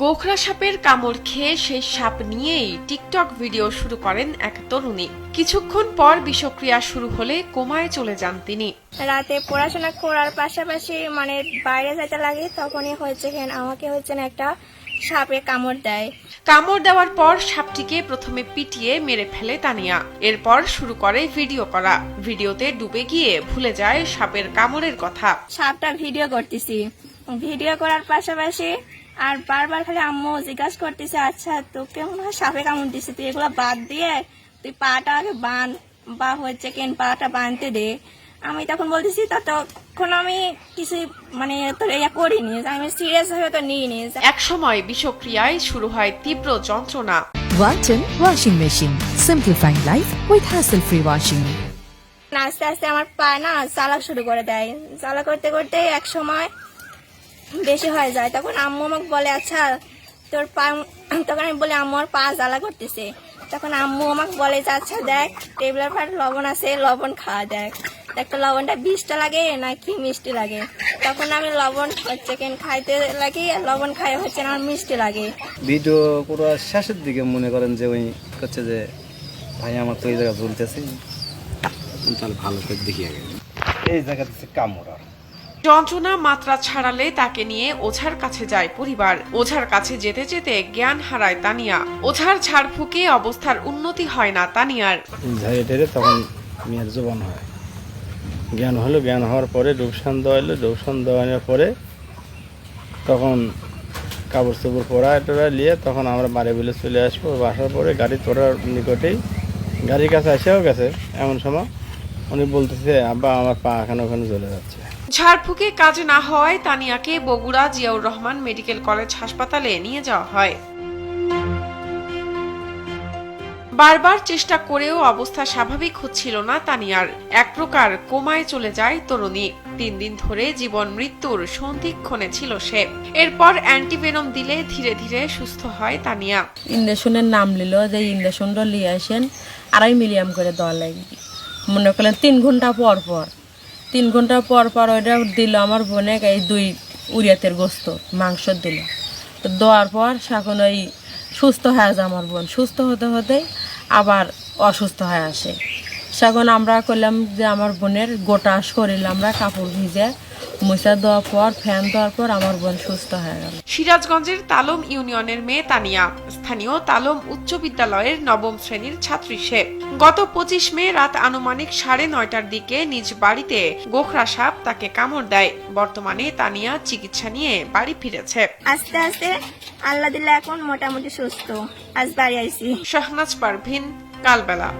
গোখরা সাপের কামড় খেয়ে সেই সাপ নিয়েই টিকটক ভিডিও শুরু করেন এক তরুণী। কিছুক্ষণ পর বিষক্রিয়া শুরু হলে কোমায় চলে যান তিনি। রাতে পড়াশোনা করার পাশাপাশি বাইরে যেতে লাগে, তখনই আমাকে একটা সাপে কামড় দেয়। কামড় দেওয়ার পর সাপটিকে প্রথমে পিটিয়ে মেরে ফেলে তানিয়া। এরপর শুরু করে ভিডিও করা। ভিডিওতে ডুবে গিয়ে ভুলে যায় সাপের কামড়ের কথা। সাপটা ভিডিও করতেছি, ভিডিও করার পাশাপাশি আর বারবার খালি আম্মু জিজ্ঞাসা করতেছে, আচ্ছা তোকে মনে হয় সাপে কামড় দিচ্ছে, তুই এগুলো বাদ দিয়ে তুই পাটা আগে বাঁধ বা পাটা বাঁধতে দে। আমি তখন বলতেছি, তখন আমি কিছু তোর ইয়া করিনি, আমি সিরিয়াস ভাবে তো নিইনি। এক সময় বিষক্রিয়ায় শুরু হয় তীব্র যন্ত্রণা। Walton Washing Machine. Simplifying life with hassle-free washing. আস্তে আস্তে আমার পা জ্বালা শুরু করে দেয়। জ্বালা করতে করতে এক সময় বেশি হয়ে যায়। তখন আম্মু আমাকে বলে, আচ্ছা তোর পা, তখন আমি বলি আম্মু আমার পা জ্বালা করতেছে। তখন আম্মু আমাকে বলে যে আচ্ছা দেখ টেবিলের পার লবণ আছে, লবণ খাওয়া দেখ, একটা লবণটা বিষটা লাগে নাকি মিষ্টি লাগে। তখন আমি লবণ খাইতে লাগি, লবণ খাই আমার মিষ্টি লাগে। ভিডিও পুরো শেষের দিকে মনে করেন যে ওই হচ্ছে যে ভাই আমার তো এই জায়গা জ্বলতেছে, তাহলে ভালো করে দেখি আগে এই জায়গা দিচ্ছে কামড়। যন্ত্রণা মাত্রা ছাড়ালে তাকে নিয়ে ওঝার কাছে যায় পরিবার। ওঝার কাছে যেতে যেতে জ্ঞান হারায় তানিয়া। ওঝার ঝাড় ফুঁকে অবস্থার উন্নতি হয় না তানিয়ার। ঝাড়ে টেরে তখন মেয়ের জবান হয়, জ্ঞান হলো, জ্ঞান হওয়ার পরে ডুবসান দেওয়ালো, ডুবসান দেওয়ানোর পরে তখন কাপড় চোপড় পরা টোরা নিয়ে তখন আমরা বাড়ি বলে চলে আসবো। আসার পরে গাড়ি তোরার নিকটেই গাড়ির কাছে এসেও গেছে, এমন সময় উনি বলতেছে আব্বা আমার পা ওখানে চলে যাচ্ছে। ঝাড় ফুঁকে কাজে না হওয়ায় তানিয়াকে বগুড়া জিয়াউর রহমান মেডিকেল কলেজ হাসপাতালে নিয়ে যাওয়া হয়। বারবার চেষ্টা করেও অবস্থা স্বাভাবিক হচ্ছিল না তানিয়ার। এক প্রকার কোমায় চলে যায় তরুণী। 3 দিন ধরে জীবন মৃত্যুর সন্ধিক্ষণে ছিল সে। এরপর অ্যান্টিভেনম দিলে ধীরে ধীরে সুস্থ হয় তানিয়া। ইঞ্জেকশনের নাম নিল যে ইঞ্জেকশনটা নিয়ে আসেন 2.5 মিলিগ্রাম করে দেওয়া লাগবে। মনে করলেন 3 ঘন্টা পর পর 3 ঘন্টা পর পর ওইটা দিল আমার বোনে। এই 2 উড়িয়াতের গোস্ত মাংস দিল, তো দেওয়ার পর এখন ওই সুস্থ হয়ে যায় আমার বোন। সুস্থ হতে হতে আবার অসুস্থ হয়ে আসে। সেখন আমরা করলাম যে আমার বোনের গোটা শরীর আমরা কাপড় ভিজে মুছা দেওয়ার পর ফ্যান দেওয়ার পর আমার বোন সুস্থ হয়ে গেল। সিরাজগঞ্জের তালম ইউনিয়নের মেয়ে তানিয়া স্থানীয় তালম উচ্চ বিদ্যালয়ের 9ম শ্রেণীর ছাত্রী সে। গত 25 মে রাত আনুমানিক 9:30টার দিকে নিজ বাড়িতে গোখরা সাপ তাকে কামড় দেয়। বর্তমানে তানিয়া চিকিৎসা নিয়ে বাড়ি ফিরেছে। আস্তে আস্তে আল্লাহ দিলে এখন মোটামুটি সুস্থ। আজ বাড়ি আইছি। শাহনাজ পারভিন, কালবেলা।